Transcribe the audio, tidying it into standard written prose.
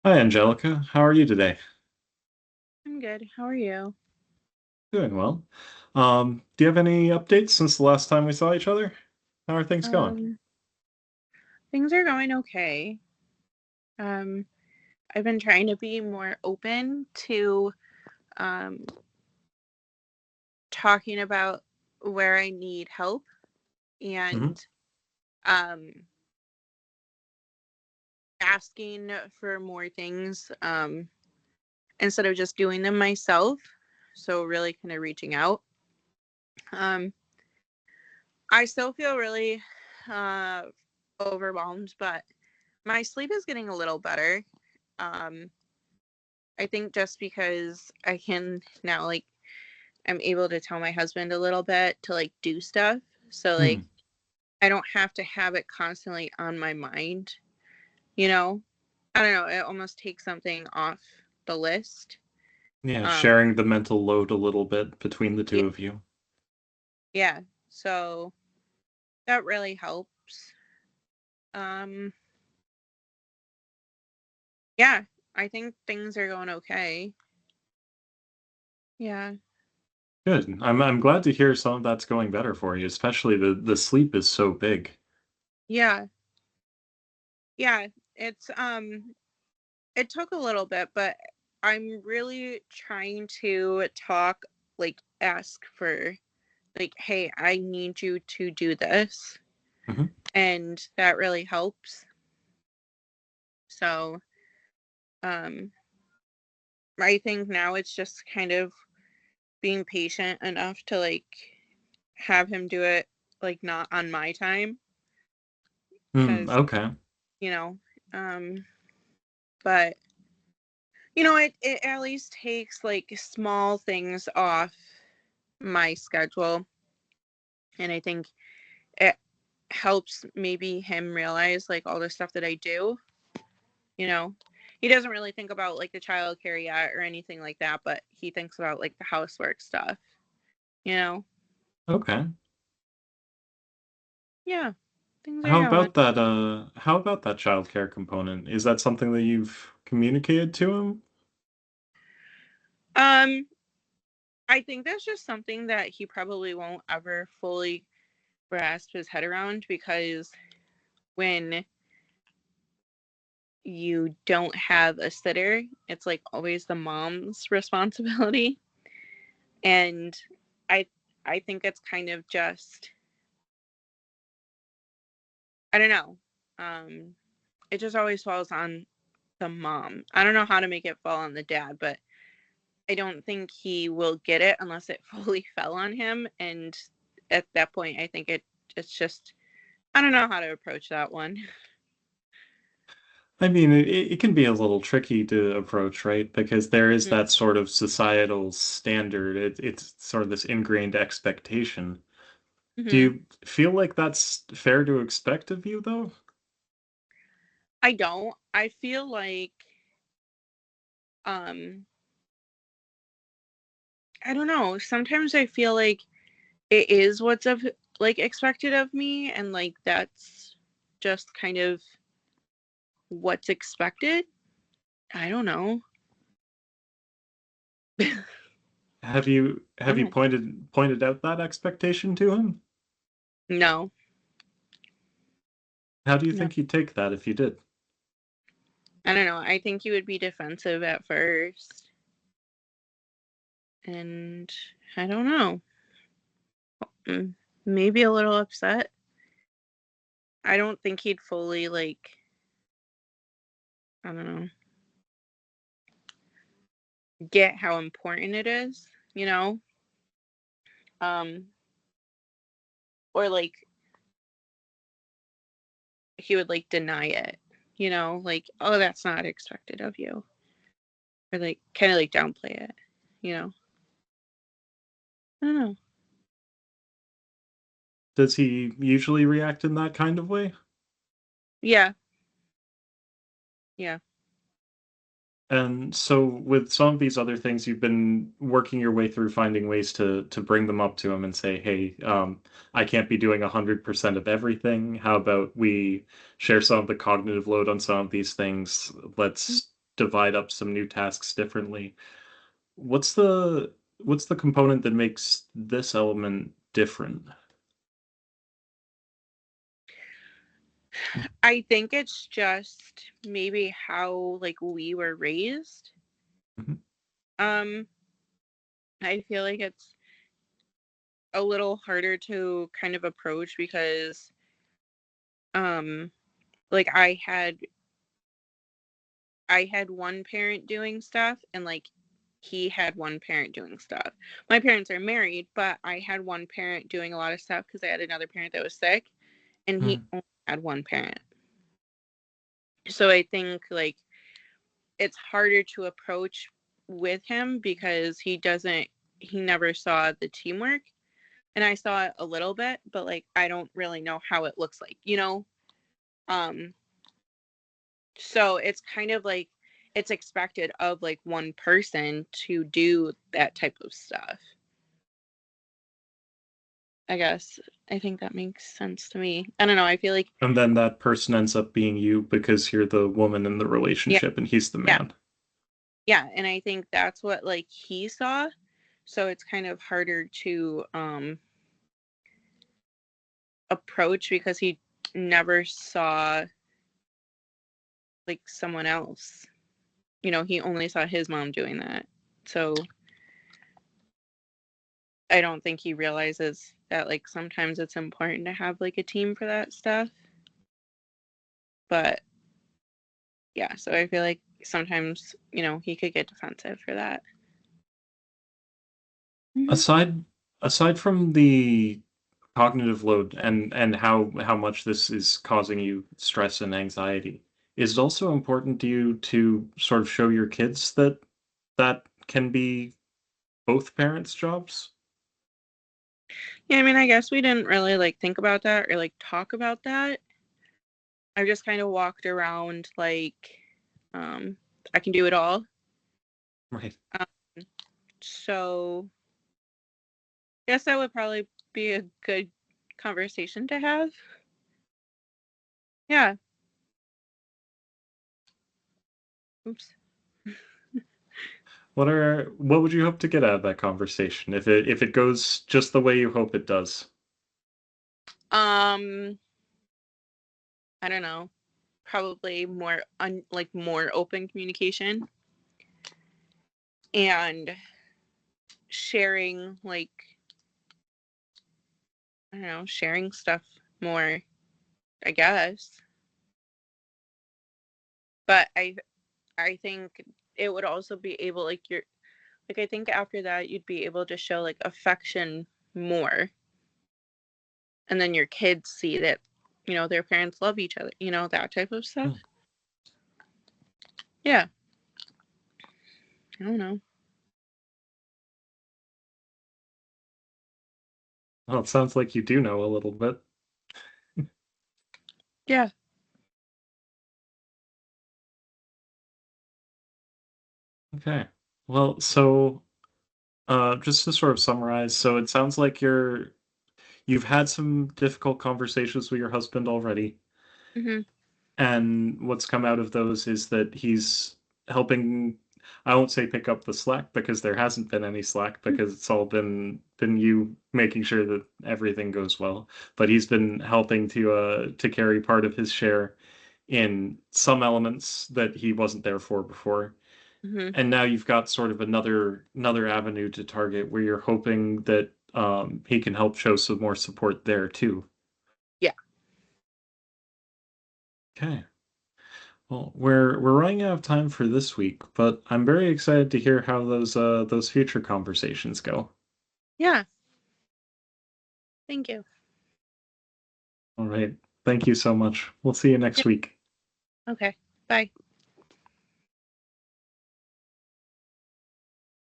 Hi, Angelica. How are you today? I'm good. How are you? Doing well. Do you have any updates since the last time we saw each other? How are things going? Um, Things are going okay. Um, I've been trying to be more open to um, talking about where I need help Hmm. and um, asking for more things instead of just doing them myself. So, really kind of reaching out. Um, I still feel really uh, overwhelmed, but my sleep is getting a little better. Um, I think just because I can now I'm able to tell my husband a little bit to do stuff. So Hmm. I don't have to have it constantly on my mind, you know? I don't know, it almost takes something off the list. Yeah, Um sharing the mental load a little bit between the yeah, two of you. yeah. So that really helps. Um yeah, I think things are going okay. Yeah. Good. I'm glad to hear some of that's going better for you, especially the sleep is so big. Yeah. Yeah. It's it took a little bit, but I'm really trying to ask for hey, I need you to do this. Hmm. And that really helps. So, um, I think now it's just kind of being patient enough to have him do it not on my time Hmm. because, Okay. you know, um, but it at least takes small things off my schedule. And I think it helps maybe him realize all the stuff that I do. you know he doesn't really think about the child care yet or anything like that, but he thinks about the housework stuff you know Okay. yeah, things are How going. about that childcare component? Is that something that you've communicated to him? um I think that's just something that he probably won't ever fully grasp his head around, because when you don't have a sitter, it's always the mom's responsibility. And i I think it's kind of just, I don't know, it just always falls on the mom. I don't know how to make it fall on the dad, but I don't think he will get it unless it fully fell on him. And at that point, I think it's just, I don't know how to approach that one. I mean, it can be a little tricky to approach, right? Because there is that sort of societal standard. It's sort of this ingrained expectation. Do Mm-hmm. you feel like that's fair to expect of you, though? I don't. I feel um, I don't know. Sometimes I feel like it is what's of expected of me, and that's just kind of what's expected. I don't know. I Have you don't pointed out that expectation to him? No, How do you no. think he'd take that if you did? I don't know. I think you would be defensive at first, and I don't know. Mm, maybe a little upset. I don't think he'd fully I don't know, get how important it is, you know? Um or he would deny it, oh, that's not expected of you. Or kind of downplay it, you know. I don't know. Does he usually react in that kind of way? Yeah, yeah. And so with some of these other things, you've been working your way through finding ways to bring them up to him and say, hey, I can't be doing 100% of everything. How about we share some of the cognitive load on some of these things? Mm, Let's divide up some new tasks differently. What's the component that makes this element different? I think it's just maybe how like we were raised. Mhm. Um, I feel like it's a little harder to kind of approach because um like I had one parent doing stuff and like he had one parent doing stuff. My parents are married, but I had one parent doing a lot of stuff because I had another parent that was sick and he Mm. only had one parent. So I think like it's harder to approach with him because he never saw the teamwork, and I saw it a little bit, but like I don't really know how it looks like. Um so it's kind of like it's expected of like one person to do that type of stuff. I guess I think that makes sense to me. I don't know, I feel like And then that person ends up being you because you're the woman in the yeah, relationship and he's the yeah, man. yeah, and I think that's what like he saw, so it's kind of harder to approach because he never saw like someone else. He only saw his mom doing that. So I don't think he realizes that like sometimes it's important to have like a team for that stuff. But yeah, so I feel like sometimes, he could get defensive for that. Hmm. Aside aside from the cognitive load and how much this is causing you stress and anxiety, is it also important to you to sort of show your kids that that can be both parents' jobs? Yeah, I mean, I guess we didn't really like think about that or like talk about that. I just kind of walked around like um I can do it all. Right. Um, so I guess that would probably be a good conversation to have. Yeah. Oops. What would you hope to get out of that conversation if it goes just the way you hope it does? Um, I don't know. Probably more open communication and sharing I don't know, sharing stuff more, I guess. But I think it would also be able I think after that you'd be able to show like affection more, and then your kids see that their parents love each other, that type of stuff. Hmm. Yeah. I don't know. Well, it sounds like you do know a little bit. Yeah. Okay. Well, so just to sort of summarize, so it sounds like you've had some difficult conversations with your husband already, Hmm. and what's come out of those is that he's helping, I won't say pick up the slack because there hasn't been any slack because it's all been you making sure that everything goes well, but he's been helping to carry part of his share in some elements that he wasn't there for before. Hmm. And now you've got sort of another avenue to target where you're hoping that he can help show some more support there too. Yeah. Okay. Well, we're running out of time for this week, but I'm very excited to hear how those future conversations go. Yeah. Thank you. All right. Thank you so much. We'll see you Yeah. next week. Okay. Bye.